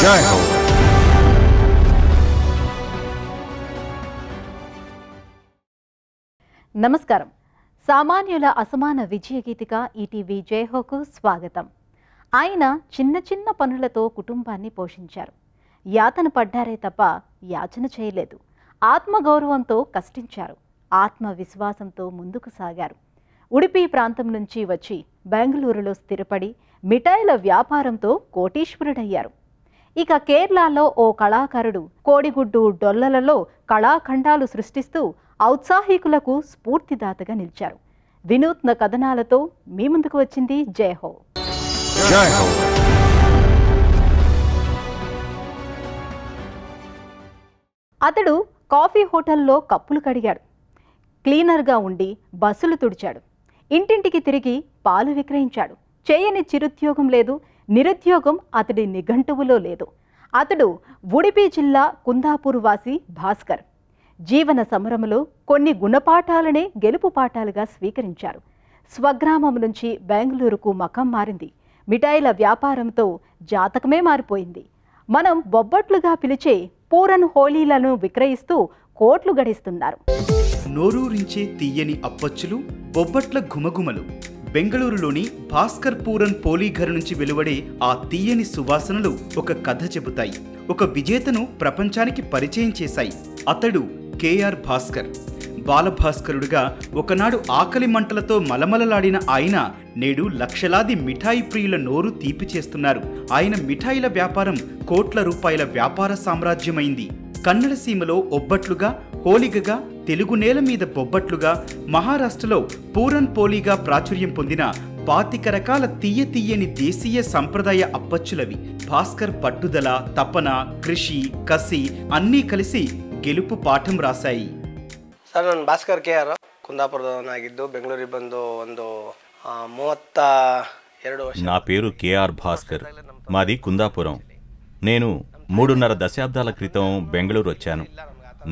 జై హో. నమస్కారం. సామాన్యుల అసమాన విజయగీతిక ఈటీవీ జైహోకు స్వాగతం. ఆయన చిన్న చిన్న పనులతో కుటుంబాన్ని పోషించారు. యాతన పడ్డారే తప్ప యాచన చేయలేదు. ఆత్మగౌరవంతో కష్టించారు. ఆత్మవిశ్వాసంతో ముందుకు సాగారు. ఉడిపి ప్రాంతం నుంచి వచ్చి బెంగళూరులో స్థిరపడి మిఠాయిల వ్యాపారంతో కోటీశ్వరుడయ్యారు. ఇక కేరళలో ఓ కళాకారుడు కోడిగుడ్డు డొల్లలలో కళాఖండాలు సృష్టిస్తూ ఔత్సాహికులకు స్ఫూర్తిదాతగా నిలిచారు. వినూత్న కథనాలతో మీ ముందుకు వచ్చింది జైహో. అతడు కాఫీ హోటల్లో కప్పులు కడిగాడు. క్లీనర్గా ఉండి బస్సులు తుడిచాడు. ఇంటింటికి తిరిగి పాలు విక్రయించాడు. చేయని చిరుద్యోగం లేదు. నిరుద్యోగం అతడి నిఘంటువులో లేదు. అతడు ఉడిపి జిల్లా కుందాపూర్ వాసి భాస్కర్. జీవన సమరములో కొన్ని గుణపాఠాలనే గెలుపు పాఠాలుగా స్వీకరించారు. స్వగ్రామం నుంచి బెంగళూరుకు మకం మారింది. మిఠాయిల వ్యాపారంతో జాతకమే మారిపోయింది. మనం బొబ్బట్లుగా పిలిచే పూరన్ హోలీలను విక్రయిస్తూ కోట్లు గడిస్తున్నారు. నోరూరించే తీయని అప్పచ్చులు, బొబ్బట్ల ఘుమఘుమలు. బెంగళూరులోని భాస్కర్ పూరన్ పోలీఘర్ నుంచి వెలువడే ఆ తీయని సువాసనలు ఒక కథ చెబుతాయి. ఒక విజేతను ప్రపంచానికి పరిచయం చేశాయి. అతడు కేఆర్ భాస్కర్. బాలభాస్కరుడుగా ఒకనాడు ఆకలి మంటలతో మలమలలాడిన ఆయన నేడు లక్షలాది మిఠాయి ప్రియుల నోరు తీపి చేస్తున్నారు. ఆయన మిఠాయిల వ్యాపారం కోట్ల రూపాయల వ్యాపార సామ్రాజ్యమైంది. కన్నడ సీమలో ఒబ్బట్లుగా, హోలిగగా, తెలుగు నేల మీద బొబ్బట్లుగా, మహారాష్ట్రలో పూరన్ పోలీగా ప్రాచుర్యం పొందిన 25 రకాల తీయ తీయని దేశీయ సంప్రదాయ అప్పచ్చులవి. భాస్కర్ పట్టుదల, తపన, కృషి, కసి అన్నీ కలిసి గెలుపు పాఠం రాశాయి. ಸರ್, ನಾನು ಭಾಸ್ಕರ್ KR ಕುಂದಾಪುರದವನಾಗಿದ್ದು ಬೆಂಗಳೂರಿಗೆ ಬಂದು ಒಂದು 32 ವರ್ಷ. నా పేరు కేఆర్ భాస్కర్. మాది కుందాపురం. నేను 3.5 దశాబ్దాల క్రితం బెంగళూరు వచ్చాను.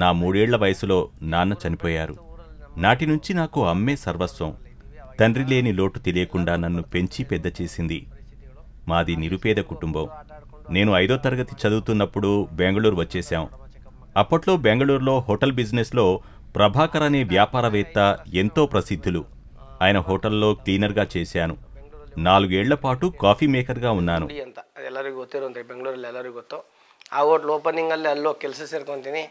నా 3 ఏళ్ల వయసులో నాన్న చనిపోయారు. నాటి నుంచి నాకు అమ్మే సర్వస్వం. తండ్రి లేని లోటు తెలియకుండా నన్ను పెంచి పెద్ద చేసింది. మాది నిరుపేద కుటుంబం. నేను 5వ తరగతి చదువుతున్నప్పుడు బెంగళూరు వచ్చేశాం. అప్పట్లో బెంగళూరులో హోటల్ బిజినెస్లో ప్రభాకర్ అనే వ్యాపారవేత్త ఎంతో ప్రసిద్ధులు. ఆయన హోటల్లో క్లీనర్గా చేశాను. 4 ఏళ్ల పాటు కాఫీ మేకర్గా ఉన్నాను. ಅಂತ ಎಲ್ಲರಿಗೂ ಗೊತ್ತಿರುವಂತೆ ಬೆಂಗಳೂರಲ್ಲಿ ಎಲ್ಲರಿಗೂ ಗೊತ್ತು. ಆ ಹೋಟ್ಲ್ ಓಪನಿಂಗಲ್ಲಿ ಅಲ್ಲೋ ಕೆಲಸ ಸೇರ್ಕೊತೀನಿ.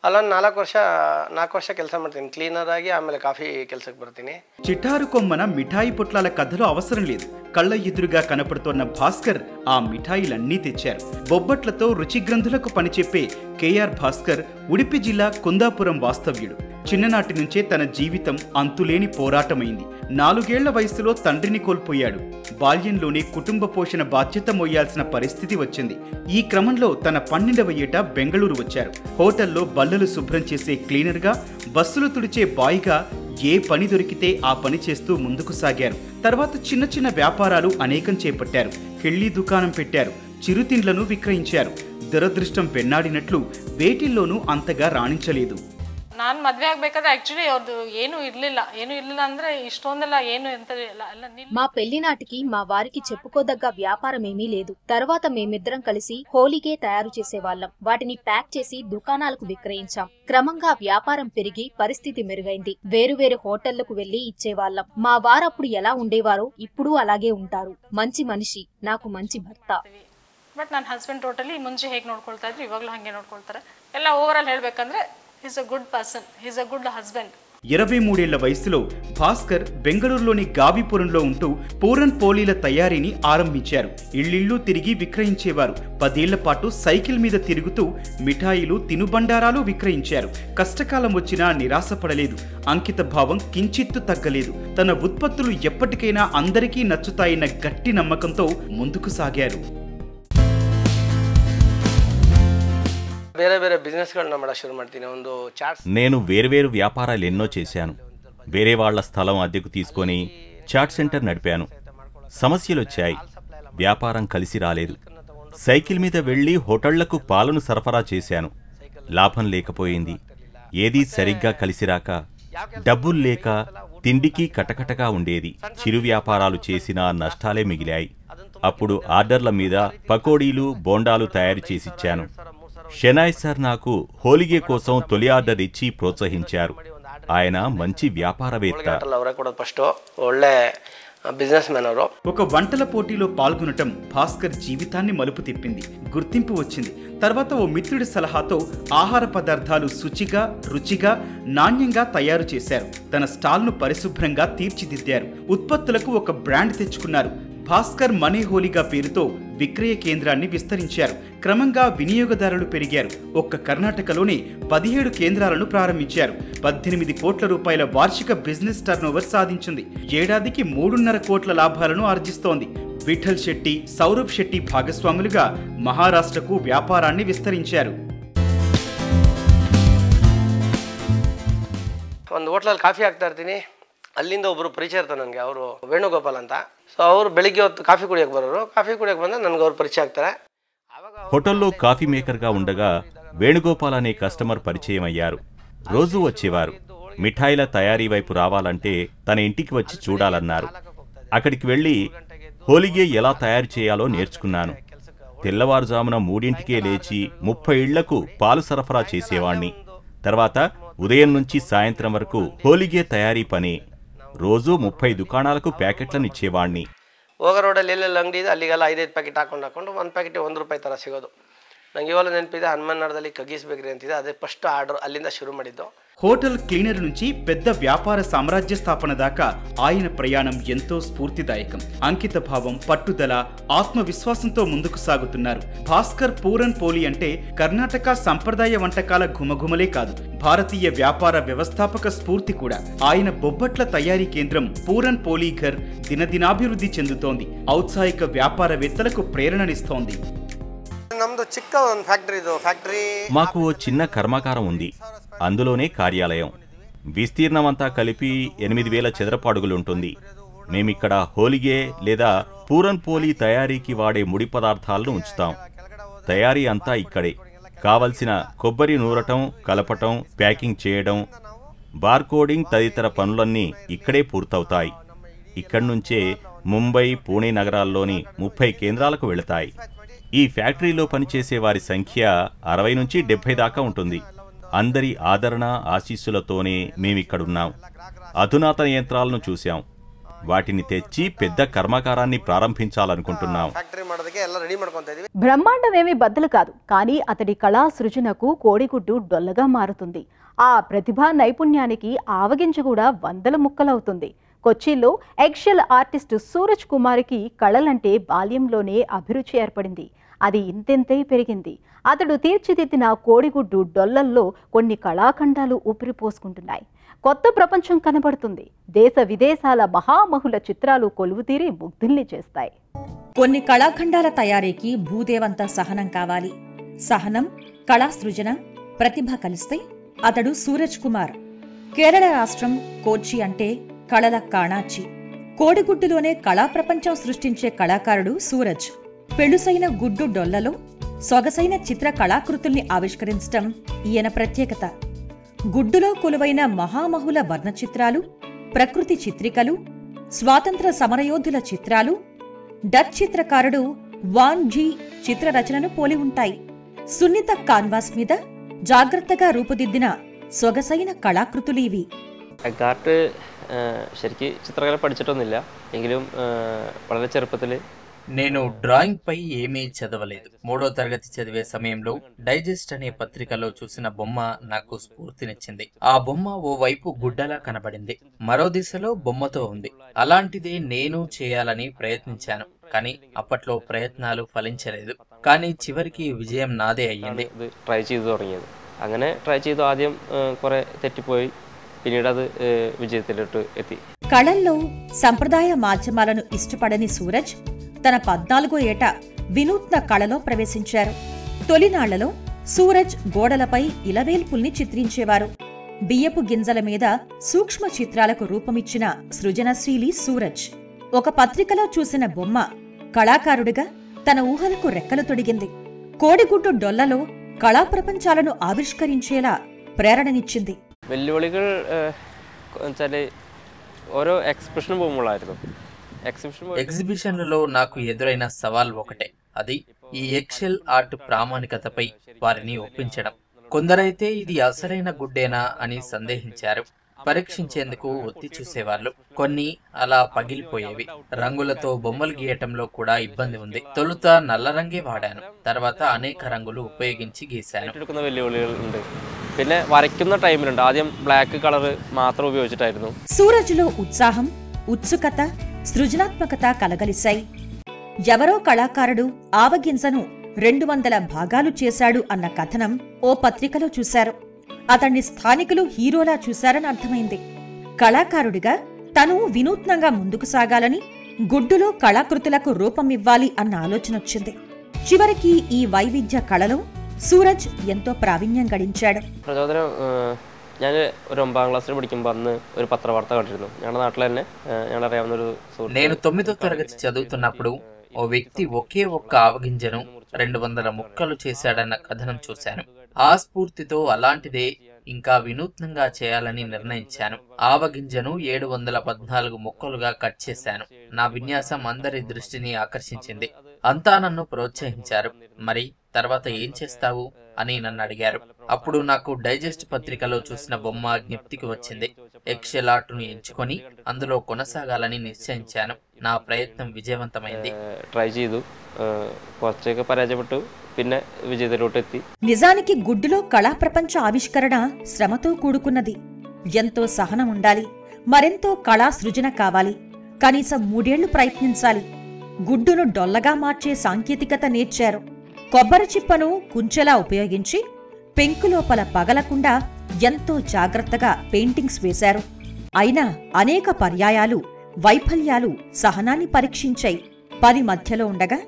ಅಲ್ಲೊಂದು 4 ವರ್ಷ ಕೆಲಸ ಮಾಡ್ತೀನಿ క్లీనర్ ఆగి. ఆಮೇಲೆ కాఫీ ಕೆಲಸಕ್ಕೆ ಬರ್ತೀನಿ. చిటారు కొమ్మన మిఠాయి పొట్లాల కథలో అవసరం లేదు. కళ్ళ ఎదురుగా కనపడుతోన్న భాస్కర్ ఆ మిఠాయిలన్నీ తెచ్చారు. బొబ్బట్లతో రుచిగ్రంథులకు పనిచెప్పే కేఆర్ భాస్కర్ ఉడిపి జిల్లా కుందాపురం వాస్తవ్యుడు. చిన్ననాటి నుంచే తన జీవితం అంతులేని పోరాటమైంది. 4 ఏళ్ల వయసులో తండ్రిని కోల్పోయాడు. బాల్యంలోనే కుటుంబ పోషణ బాధ్యత మోయాల్సిన పరిస్థితి వచ్చింది. ఈ క్రమంలో తన 12వ ఏట బెంగళూరు వచ్చారు. హోటల్లో బల్లలు శుభ్రం చేసే క్లీనర్గా, బస్సులు తుడిచే బాయ్గా ఏ పని దొరికితే ఆ పని చేస్తూ ముందుకు సాగారు. తర్వాత చిన్న చిన్న వ్యాపారాలు అనేకం చేపట్టారు. కిళ్ళీ దుకాణం పెట్టారు. చిరుతిండ్లను విక్రయించారు. దురదృష్టం వెన్నాడినట్లు వేటిల్లోనూ అంతగా రాణించలేదు. ನಾನು ಮದುವೆ ಆಗಬೇಕಾದ್ರೆ యాక్చువల్లీ ಅವ್ರದ್ದು ಏನೂ ఇర్లిಲ್ಲ ಅಂದ್ರೆ ఇష్టొందల ಏನು ఎంత. మా పెళ్లి నాటికి మా వారికి చెప్పుకోదగ్గ వ్యాపారం ఏమీ లేదు. తర్వాత మేమిద్దరం కలిసి హోలీగే తయారు చేసేవాళ్లం. వాటిని ప్యాక్ చేసి దుకాణాలకు విక్రయించాం. క్రమంగా వ్యాపారం పెరిగి పరిస్థితి మెరుగైంది. వేరువేరు హోటళ్లకు వెళ్లి ఇచ్చేవాళ్లం. మా వారప్పుడు ఎలా ఉండేవారో ఇప్పుడు అలాగే ఉంటారు. మంచి మనిషి, నాకు మంచి భర్త. బట్ ನನ್ನ హస్బెండ్ టోటಲಿ ಮುಂಚೆ ಹೇಗೆ ನೋಡ್ಕೊಳ್ತಾ ಇದ್ರು ಇವಾಗಲೂ ಹಾಗೆ ನೋಡ್ಕೊಳ್ತಾರೆ. ಎಲ್ಲ ಓವರ್ ಆಲ್ ಹೇಳಬೇಕಂದ್ರೆ he's a good person, he's a good husband. 23 ఏళ్ల వయసులో భాస్కర్ బెంగళూరులోని గావిపురంలో ఉంటూ పూరన్ పోలీల తయారీని ఆరంభించారు. ఇళ్లిళ్లు తిరిగి విక్రయించేవారు. 10 ఏళ్ల పాటు సైకిల్ మీద తిరుగుతూ మిఠాయిలు, తినుబండారాలు విక్రయించారు. కష్టకాలం వచ్చినా నిరాశపడలేదు. అంకిత భావం కించిత్తు తగ్గలేదు. తన ఉత్పత్తులు ఎప్పటికైనా అందరికీ నచ్చుతాయన్న గట్టి నమ్మకంతో ముందుకు సాగారు. ಬೇರೆ ಬೇರೆ ಬಿಸ್ನೆಸ್ಗಳನ್ನ ಮಾಡಕ್ಕೆ ಶುರು ಮಾಡ್ತೀನಿ. ಒಂದು ಚಾಟ್ಸ್. నేను వేరువేరు వ్యాపారాలు ఎన్నో చేశాను. వేరే వాళ్ల స్థలం అద్దెకు తీసుకొని చాట్ సెంటర్ నడిపాను. సమస్యలొచ్చాయి. వ్యాపారం కలిసి రాలేదు. సైకిల్ మీద వెళ్లి హోటళ్లకు పాలను సరఫరా చేశాను. లాభం లేకపోయింది. ఏదీ సరిగ్గా కలిసిరాక డబ్బులు లేక తిండికి కటకటగా ఉండేది. చిరు వ్యాపారాలు చేసినా నష్టాలే మిగిలాయి. అప్పుడు ఆర్డర్ల మీద పకోడీలు బోండాలు తయారు చేసిచ్చాను. షెనాయ్ సార్ నాకు హోలిగే కోసం తొలి ఆర్డర్ ఇచ్చి ప్రోత్సహించారు. ఆయన మంచి వ్యాపారవేత్త. ఒక వంటల పోటీలో పాల్గొనటం భాస్కర్ జీవితాన్ని మలుపు తిప్పింది. గుర్తింపు వచ్చింది. తర్వాత ఓ మిత్రుడి సలహాతో ఆహార పదార్థాలు శుచిగా, రుచిగా, నాణ్యంగా తయారు చేశారు. తన స్టాల్ను పరిశుభ్రంగా తీర్చిదిద్దారు. ఉత్పత్తులకు ఒక బ్రాండ్ తెచ్చుకున్నారు. భాస్కర్ మనీ హోలీగా పేరుతో విక్రయ కేంద్రాన్ని విస్తరించారు. క్రమంగా వినియోగదారులు పెరిగారు. ఒక్క కర్ణాటకలోనే 17 కేంద్రాలను ప్రారంభించారు. 18 కోట్ల రూపాయల వార్షిక బిజినెస్ టర్నోవర్ సాధించింది. ఏడాదికి 3.5 కోట్ల లాభాలను ఆర్జిస్తోంది. విఠల్ శెట్టి, సౌరభ్ శెట్టి భాగస్వాములుగా మహారాష్ట్రకు వ్యాపారాన్ని విస్తరించారు. ಒಂದು ಹೋಟ್ಲಲ್ಲಿ ಕಾಫಿ ಹಾಕ್ತಾ ಇರ್ತೀನಿ. ಅಲ್ಲಿಂದ ಒಬ್ಬರು ಪರಿಚಯ ಇರ್ತಾರೆ ನನಗೆ. ಅವರು ವೇಣುಗೋಪಾಲ್ ಅಂತ. ಸೊ ಅವರು ಬೆಳಿಗ್ಗೆ ಹೊತ್ತು ಕಾಫಿ ಕುಡಿಯೋಕೆ ಬರೋರು. ಕಾಫಿ ಕುಡಿಯೋಕೆ ಬಂದ ನನಗೆ ಅವರು ಪರಿಚಯ ಆಗ್ತಾರೆ. హోటల్లో కాఫీ మేకర్గా ఉండగా వేణుగోపాల్ అనే కస్టమర్ పరిచయం అయ్యారు. రోజూ వచ్చేవారు. మిఠాయిల తయారీ వైపు రావాలంటే తన ఇంటికి వచ్చి చూడాలన్నారు. అక్కడికి వెళ్ళి హోలిగే ఎలా తయారు చేయాలో నేర్చుకున్నాను. తెల్లవారుజామున 3ంటికే లేచి 30 ఇళ్లకు పాలు సరఫరా చేసేవాణ్ణి. తర్వాత ఉదయం నుంచి సాయంత్రం వరకు హోలిగే తయారీ పని. రోజూ 30 దుకాణాలకు ప్యాకెట్లను ఇచ్చేవాణ్ణి. ಹೋಗೋ ರೋಡಲ್ಲಿ ಎಲ್ಲೆಲ್ಲ ಅಂಗಡಿ ಇದೆ ಅಲ್ಲಿಗೆಲ್ಲ 5-5 ಪ್ಯಾಕೆಟ್ ಹಾಕೊಂಡು ಒಂದು ಪ್ಯಾಕೆಟ್ ₹1 ಥರ ಸಿಗೋದು. ನಂಗೆ ಇವಾಗ ನೆನಪಿದೆ, ಹನುಮನ್ನಗರದಲ್ಲಿ ಕಗೀಸ್ ಬೇಕರಿ ಅಂತಿದೆ. ಅದೇ ಫಸ್ಟ್ ಆರ್ಡರ್ ಅಲ್ಲಿಂದ ಶುರು ಮಾಡಿದ್ದು. హోటల్ క్లీనర్ నుంచి పెద్ద వ్యాపార సామ్రాజ్య స్థాపన దాకా ఆయన ప్రయాణం ఎంతో స్ఫూర్తిదాయకం. అంకిత భావం, పట్టుదల, ఆత్మవిశ్వాసంతో ముందుకు సాగుతున్నారు. భాస్కర్ పూరన్ పోలి అంటే కర్ణాటక సంప్రదాయ వంటకాల ఘుమఘుమలే కాదు, భారతీయ వ్యాపార వ్యవస్థాపక స్ఫూర్తి కూడా. ఆయన బొబ్బట్ల తయారీ కేంద్రం పూరన్ పోలి ఘర్ దినదినాభివృద్ధి చెందుతోంది. ఔత్సాహిక వ్యాపారవేత్తలకు ప్రేరణనిస్తోంది. మాకు ఓ చిన్న కర్మాగారం ఉంది. అందులోనే కార్యాలయం. విస్తీర్ణమంతా కలిపి 8,000 చదరపు అడుగులుంటుంది. మేమిక్కడ హోలిగే లేదా పూరన్ పోలి తయారీకి వాడే ముడి పదార్థాలను ఉంచుతాం. తయారీ అంతా ఇక్కడే. కావలసిన కొబ్బరి నూరటం, కలపటం, ప్యాకింగ్ చేయడం, బార్కోడింగ్ తదితర పనులన్నీ ఇక్కడే పూర్తవుతాయి. ఇక్కడ్నుంచే ముంబై, పూణే నగరాల్లోని 30 కేంద్రాలకు వెళతాయి. ఈ ఫ్యాక్టరీలో పనిచేసే వారి సంఖ్య 60 నుంచి 70 దాకా ఉంటుంది. అందరి ఆదరణ, ఆశీస్సులతోనే మేమిక్కడున్నాం. అధునాతన యంత్రాలను చూశాం. వాటిని తెచ్చి పెద్ద కర్మాగారాన్ని ప్రారంభించాలనుకుంటున్నాం. బ్రహ్మాండమేమీ బద్దలు కాదు, కానీ అతడి కళా సృజనకు కోడిగుడ్డు డొల్లగా మారుతుంది. ఆ ప్రతిభా నైపుణ్యానికి ఆవగింజ కూడా 100 ముక్కలవుతుంది. కొచ్చిలో ఎగ్షెల్ ఆర్టిస్టు సూరజ్ కుమార్కి కళలంటే బాల్యంలోనే అభిరుచి ఏర్పడింది. అది ఇంతెంతై పెరిగింది. అతడు తీర్చిదిద్దిన కోడిగుడ్డు డొల్లల్లో కొన్ని కళాఖండాలు ఊపిరిపోసుకుంటున్నాయి. కొత్త ప్రపంచం కనబడుతుంది. దేశ విదేశాల మహామహుల చిత్రాలు కొలువుతీరి ముగ్ధుల్ని చేస్తాయి. కొన్ని కళాఖండాల తయారీకి భూదేవంత సహనం కావాలి. సహనం, కళా సృజన, ప్రతిభ కలిస్తే అతడు సూరజ్ కుమార్. కేరళ రాష్ట్రం కోచి అంటే కళల కాణాచి. కోడిగుడ్డులోనే కళా ప్రపంచం సృష్టించే కళాకారుడు సూరజ్. పెళుసైన గుడ్డు డొల్లలో సొగసైన చిత్ర కళాకృతుల్ని ఆవిష్కరించటం ఈయన ప్రత్యేకత. గుడ్డులో కొలువైన మహామహుల వర్ణ చిత్రాలు, ప్రకృతి చిత్రికలు, స్వాతంత్ర సమరయోధుల చిత్రాలు డచ్ చిత్రకారుడు వాన్ జీ చిత్రరచనను పోలి ఉంటాయి. సున్నిత కాన్వాస్ మీద జాగ్రత్తగా రూపుదిద్దిన సొగసైన కళాకృతులీవి. ശരിക്ക് ചിത്രകല പഠിച്ചിട്ടൊന്നുമില്ല. എങ്കിലും വളരെ ചെറുപ്പത്തിൽ నేను డ్రాయింగ్ పై ఏమీ చదవలేదు. 3వ తరగతి చదివే సమయంలో డైజెస్ట్ అనే పత్రికలో చూసిన బొమ్మ నాకు స్ఫూర్తినిచ్చింది. ఆ బొమ్మ ఓ వైపు గుడ్డలా కనబడింది, మరో దిశలో బొమ్మతో ఉంది. అలాంటిదే నేను చేయాలని ప్రయత్నించాను. కానీ అప్పట్లో ప్రయత్నాలు ఫలించలేదు. కానీ చివరికి విజయం నాదే అయ్యింది. ట్రై ചെയ്തു തുടങ്ങിയത്. അങ്ങനെ ట్రై ചെയ്തു ఆദ്యం കുറെ തെറ്റിപ്പോയി. പിന്നീട് അത് విజయతిలోട്ട് ఎత్తి. కళల్లో సంప్రదాయ మాధ్యమాలను ఇష్టపడని సూరజ్ తన 14వ ఏట వినూత్న కళలో ప్రవేశించారు. తొలినాళ్లలో సూరజ్ గోడలపై ఇలవేల్పుల్ని చిత్రించేవారు. బియ్యపు గింజల మీద సూక్ష్మ చిత్రాలకు రూపమిచ్చిన సృజనశీలి సూరజ్. ఒక పత్రికలో చూసిన బొమ్మ కళాకారుడిగా తన ఊహలకు రెక్కలు తొడిగింది. కోడిగుడ్డు డొల్లలో కళా ప్రపంచాలను ఆవిష్కరించేలా ప్రేరణనిచ్చింది. വെല്ലുവിളികൾ വെച്ചാൽ ഓരോ എക്സ്പ്രഷനും പോകുമ്പോഴായിരുന്നു. ఎగ్జిబిషన్లలో నాకు ఎదురైన సవాల్ ఒకటే, అది ఈ ఎక్సెల్ ఆర్ట్ ప్రామాణికతపై వారిని ఒప్పించడం. కొందరైతే ఇది అసలైన గుడ్డేనా అని సందేహించారు. పరీక్షించేందుకు ఒత్తి చూసేవాళ్ళు. కొన్ని అలా పగిలిపోయేవి. రంగులతో బొమ్మలు గీయటంలో కూడా ఇబ్బంది ఉంది. తొలుత నల్ల రంగే వాడాను, తర్వాత అనేక రంగులు ఉపయోగించి గీశాను. പിന്നെ വരയ്ക്കുന്ന ടൈമിലുണ്ട് ആദ്യം ബ്ലാക്ക് കളർ മാത്രം ഉപയോഗിച്ചിട്ടായിരുന്നു. సూరజ్లో ఉత్సాహం, ఉత్సుకత, సృజనాత్మకత కలగలిశాయి. ఎవరో కళాకారుడు ఆవగింజను 200 భాగాలు చేశాడు అన్న కథనం ఓ పత్రికలో చూశారు. అతన్ని స్థానికులు హీరోలా చూశారని అర్థమైంది. కళాకారుడిగా తను వినూత్నంగా ముందుకు సాగాలని, గుడ్డులో కళాకృతులకు రూపమివ్వాలి అన్న ఆలోచనొచ్చింది. చివరికి ఈ వైవిధ్య కళలో സൂരജ് ఎంతో ప్రావీణ్యం గడించాడు. പ്രചോദനം ഞാൻ ഒരു 9ാം ക്ലാസ്സിൽ പഠിക്കുമ്പോൾ അന്ന് ഒരു പത്രവാർത്ത കണ്ടിരുന്നു. ഞങ്ങളുടെ നാട്ടിൽ തന്നെ ഞങ്ങളറിയാവുന്ന ഒരു സുഹൃത്ത്. నేను 9వ తరగతి చదువుతున్నప్పుడు ఓ వ్యక్తి ఒకే ఒక్క ఆవగింజను 200 ముక్కలు చేశాడన్న కథనం చూశాను. ఆ స్ఫూర్తితో అలాంటిదే ఇంకా వినూత్నంగా చేయాలని నిర్ణయించాను. ఆవగింజను 714 ముక్కలుగా కట్ చేశాను. నా విన్యాసం అందరి దృష్టిని ఆకర్షించింది. అంతా నన్ను ప్రోత్సహించారు. మరి తర్వాత ఏం చేస్తావు అని నన్ను అడిగారు. అప్పుడు నాకు డైజెస్ట్ పత్రికలో చూసిన బొమ్మ జ్ఞప్తికి వచ్చింది. ఎక్సెల్ ఆర్ట్ను ఎంచుకొని అందులో కొనసాగాలని నిశ్చయించాను. నా ప్రయత్నం విజయవంతమైంది. ట్రై చేయదు കുറച്ചൊക്കെ పరాజయപ്പെട്ടു. പിന്നെ విజయతలోకి ఎత్తి. నిజానికి గుడ్డులో కళా ప్రపంచ ఆవిష్కరణ శ్రమతో కూడుకున్నది. ఎంతో సహనం ఉండాలి, మరెంతో కళా సృజన కావాలి. కనీసం 3 ఏళ్లు ప్రయత్నించాలి. గుడ్డును డొల్లగా మార్చే సాంకేతికత నేర్చారు. కొబ్బరి చిప్పను కుంచెలా ఉపయోగించి పెంకు లోపల పగలకుండా ఎంతో జాగ్రత్తగా పెయింటింగ్స్ వేశారు. అయినా అనేక పర్యాయాలు, వైఫల్యాలు సహనాన్ని పరీక్షించాయి. పని మధ్యలో ఉండగా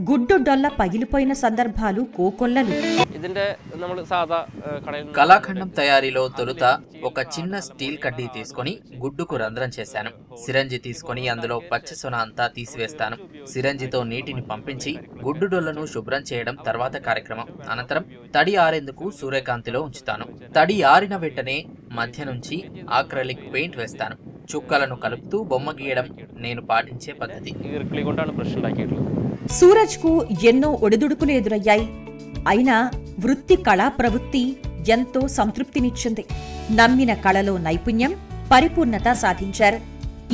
గుడ్డు డొల్ల పగిలిపోయిన సందర్భాలు కోకొల్లలు. కళాఖండం తయారీలో తొలుత ఒక చిన్న స్టీల్ కడ్డీ తీసుకుని గుడ్డుకు రంధ్రం చేశాను. సిరంజి తీసుకుని అందులో పచ్చసొన అంతా తీసివేస్తాను. సిరంజితో నీటిని పంపించి గుడ్డు డొల్లను శుభ్రం చేయడం తర్వాత కార్యక్రమం. అనంతరం తడి ఆరేందుకు సూర్యకాంతిలో ఉంచుతాను. తడి ఆరిన వెంటనే మధ్య నుంచి ఆక్రిలిక్ పెయింట్ వేస్తాను. చుక్కలను కలుపుతూ బొమ్మ గీయడం నేను పాటించే పద్ధతి. సూరజ్ కు ఎన్నో ఒడిదుడుకులు ఎదురయ్యాయి. అయినా వృత్తి కళా ప్రవృత్తి ఎంతో సంతృప్తినిచ్చింది. నమ్మిన కళలో నైపుణ్యం, పరిపూర్ణత సాధించారు.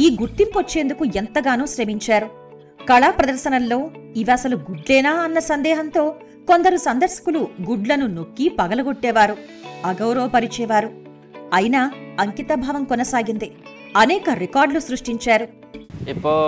ఈ గుర్తింపొచ్చేందుకు ఎంతగానో శ్రమించారు. కళా ప్రదర్శనల్లో ఇవసలు గుడ్లేనా అన్న సందేహంతో కొందరు సందర్శకులు గుడ్లను నొక్కి పగలగొట్టేవారు, అగౌరవపరిచేవారు. అయినా అంకితభావం కొనసాగింది. అనేక రికార్డులు సృష్టించారు. ఇప్పుడు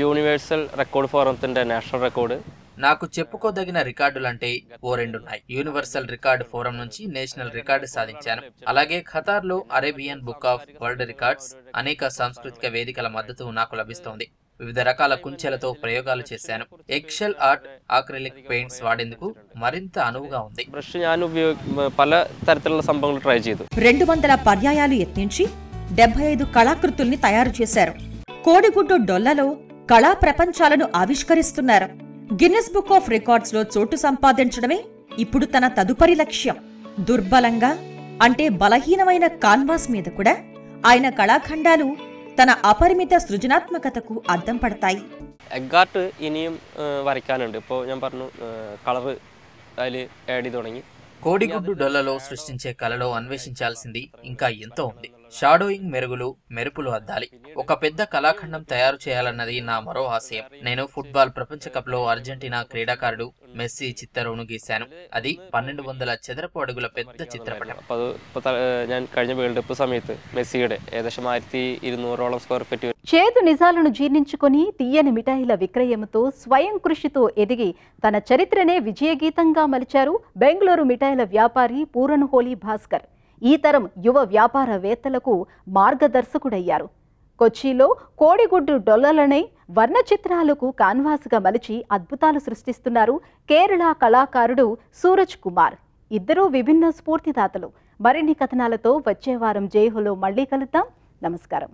యూనివర్సల్ రికార్డ్ ఫోరంത്തിന്റെ నేషనల్ రికార్డు. నాకు చెప్పుకోదగిన రికార్డులంటే ఓ 2 ఉన్నాయి. యూనివర్సల్ రికార్డు ఫోరం నుంచి నేషనల్ రికార్డు సాధించాను. అలాగే ఖతార్లో Arabian book of world records. అనేక సాంస్కృతిక వేదికల మద్దతు నాకు లభిస్తోంది. వివిధ రకాల కుంచెలతో ప్రయోగాలు చేశాను. ఎక్సెల్ ఆర్ట్, ఆక్రిలిక్ పెయింట్స్ వాడేందుకు మరింత అనువుగా ఉంది. 200 పర్యాయాలు యత్నించి 75 కళాకృతుల్ని తయారు చేశారు. కోడిగుడ్డు డొల్లలో కళా ప్రపంచాలను ఆవిష్కరిస్తున్నారు. గిన్నెస్ బుక్ ఆఫ్ రికార్డ్స్ లో చోటు సంపాదించడమే ఇప్పుడు తన తదుపరి లక్ష్యం. దుర్బలంగా అంటే బలహీనమైన కాన్వాస్ మీద కూడా ఆయన కళాఖండాలు తన అపరిమిత సృజనాత్మకతకు అద్దం పడతాయి. ఎగ్గార్ట్ ఇనియం వరకానుండి. ఇప్పుడు నేను പറഞ്ഞു കളർ അതിൽ యాడ్ തുടങ്ങി. కోడిగుడ్డు డొల్లలో సృష్టించే కళలో అన్వేషించాల్సింది ఇంకా ఎంతో ఉంది. షాడోయింగ్, మెరుగులు, మెరుపులు అద్దాలి. ఒక పెద్ద కళాఖండం తయారు చేయాలన్నది నా మరో ఆశయం. నేను ఫుట్బాల్ ప్రపంచ కప్ లో అర్జెంటీనా క్రీడాకారుడు మెస్సీ చిత్తరువును గీశాను. అది 1200 చదరపు అడుగుల పెద్ద చిత్రపటం. ഞാൻ കഴിഞ്ഞ വേൾഡ് കപ്പ് സമയത്ത് മെസ്സിയുടെ ഏകദേശം 1200 స్క్వేర్ ఫీట్. చేదు నిజాలను జీర్ణించుకొని తీయని మిఠాయిల విక్రయంతో స్వయం కృషితో ఎదిగి తన చరిత్రనే విజయగీతంగా మలిచారు బెంగళూరు మిఠాయిల వ్యాపారి పూరన్హోలి భాస్కర్. ఈ తరం యువ వ్యాపారవేత్తలకు మార్గదర్శకుడయ్యారు. కొచ్చిలో కోడిగుడ్డు డొల్లలనే వర్ణ చిత్రాలకు కాన్వాస్గా మలిచి అద్భుతాలు సృష్టిస్తున్నారు కేరళ కళాకారుడు సూరజ్ కుమార్. ఇద్దరూ విభిన్న స్ఫూర్తిదాతలు. మరిన్ని కథనాలతో వచ్చే వారం జైహోలో మళ్లీ కలుద్దాం. నమస్కారం.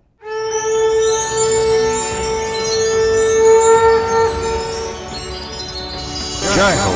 జై హో.